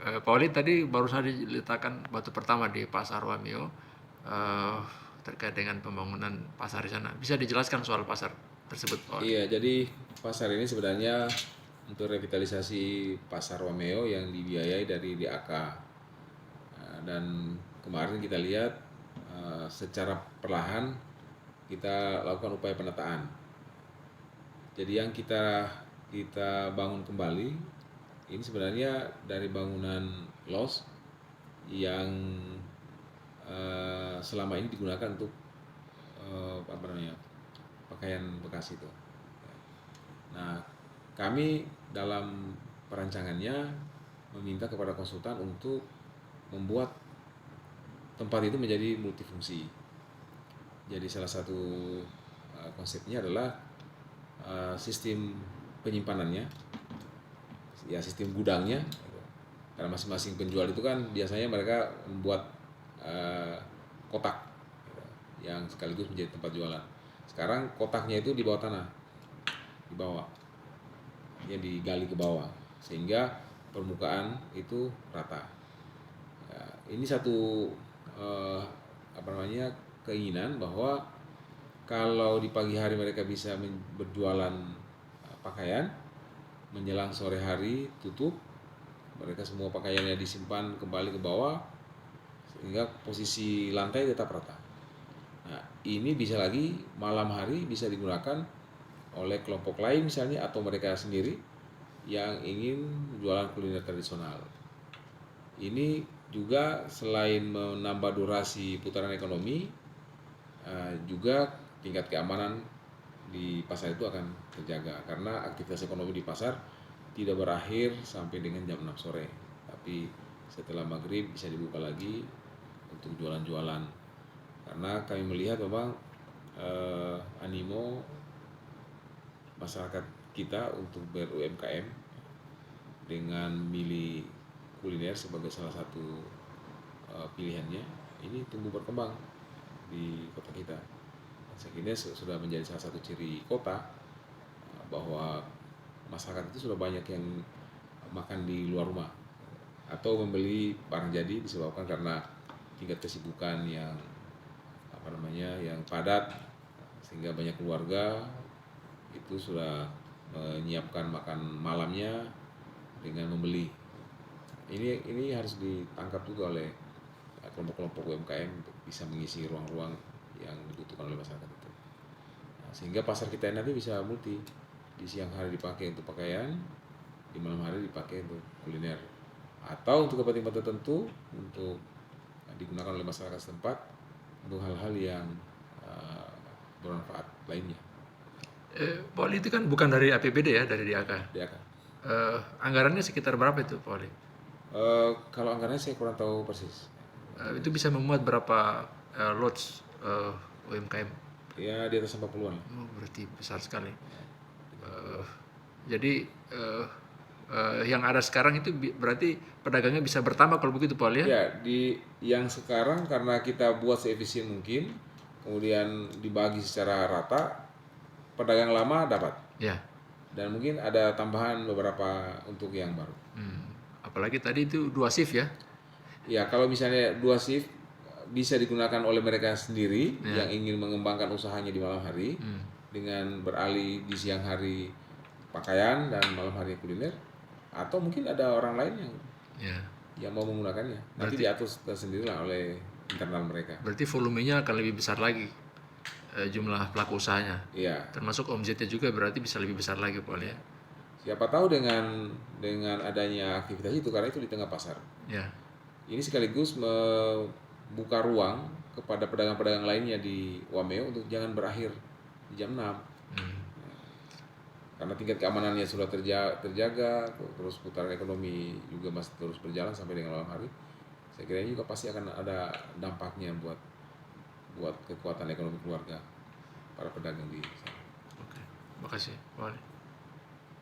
Pak Wali tadi baru saja diletakkan batu pertama di Pasar Wameo terkait dengan pembangunan pasar di sana. Bisa dijelaskan soal pasar tersebut, Pak Wali? Iya, jadi pasar ini sebenarnya untuk revitalisasi Pasar Wameo yang dibiayai dari DAK. Dan kemarin kita lihat secara perlahan kita lakukan upaya penataan. Jadi yang kita bangun kembali ini sebenarnya dari bangunan los yang selama ini digunakan untuk apa namanya, pakaian bekas itu. Nah, kami dalam perancangannya meminta kepada konsultan untuk membuat tempat itu menjadi multifungsi. Jadi salah satu konsepnya adalah sistem penyimpanannya, ya sistem gudangnya. Karena masing-masing penjual itu kan biasanya mereka membuat kotak yang sekaligus menjadi tempat jualan. Sekarang kotaknya itu di bawah tanah, di bawah, ya digali ke bawah sehingga permukaan itu rata. Ya, ini satu apa namanya, keinginan bahwa kalau di pagi hari mereka bisa berjualan pakaian, menjelang sore hari tutup, mereka semua pakaiannya disimpan kembali ke bawah sehingga posisi lantai tetap rata. Nah, ini bisa lagi malam hari bisa digunakan oleh kelompok lain misalnya atau mereka sendiri yang ingin jualan kuliner tradisional. Ini juga selain menambah durasi putaran ekonomi, juga tingkat keamanan di pasar itu akan terjaga karena aktivitas ekonomi di pasar tidak berakhir sampai dengan jam 6 sore, tapi setelah maghrib bisa dibuka lagi untuk jualan-jualan. Karena kami melihat memang animo masyarakat kita untuk ber-UMKM dengan milih kuliner sebagai salah satu pilihannya, ini tumbuh berkembang di kota kita. Saya kira sudah menjadi salah satu ciri kota bahwa masyarakat itu sudah banyak yang makan di luar rumah atau membeli barang jadi disebabkan karena tingkat kesibukan yang apa namanya, yang padat sehingga banyak keluarga itu sudah menyiapkan makan malamnya dengan membeli. Ini harus ditangkap juga oleh kelompok-kelompok UMKM untuk bisa mengisi ruang-ruang yang dibutuhkan oleh masyarakat itu. Nah, sehingga pasar kita nanti bisa multi, di siang hari dipakai untuk pakaian, di malam hari dipakai untuk kuliner, atau untuk kepentingan tertentu untuk digunakan oleh masyarakat setempat untuk hal-hal yang bermanfaat lainnya. Pak Wali itu kan bukan dari APBD ya, dari DAK. DAK. Anggarannya sekitar berapa itu, Pak Wali? Kalau anggarannya saya kurang tahu persis. Itu bisa memuat berapa lots UMKM? Ya di atas 40-an. Oh, berarti besar sekali. Jadi yang ada sekarang itu berarti pedagangnya bisa bertambah kalau begitu, Pak Wali ya? Ya, di yang sekarang karena kita buat seefisien mungkin, kemudian dibagi secara rata, pedagang lama dapat. Ya. Dan mungkin ada tambahan beberapa untuk yang baru. Apalagi tadi itu 2 shift ya? Ya, kalau misalnya 2 shift bisa digunakan oleh mereka sendiri yang ingin mengembangkan usahanya di malam hari dengan beralih di siang hari pakaian dan malam hari kuliner, atau mungkin ada orang lain yang mau menggunakannya. Nanti diatur tersendirilah oleh internal mereka. Berarti volumenya akan lebih besar lagi jumlah pelaku usahanya. Iya. Termasuk omzetnya juga berarti bisa lebih besar lagi, Pak Wali ya? Siapa tahu dengan adanya aktivitas itu, karena itu di tengah pasar. Ya. Ini sekaligus membuka ruang kepada pedagang-pedagang lainnya di Wameo untuk jangan berakhir di jam 6. Karena tingkat keamanannya sudah terjaga, terus putaran ekonomi juga masih terus berjalan sampai dengan malam hari. Saya kira ini juga pasti akan ada dampaknya buat kekuatan ekonomi keluarga para pedagang di sana. Oke, makasih, Pak Wali.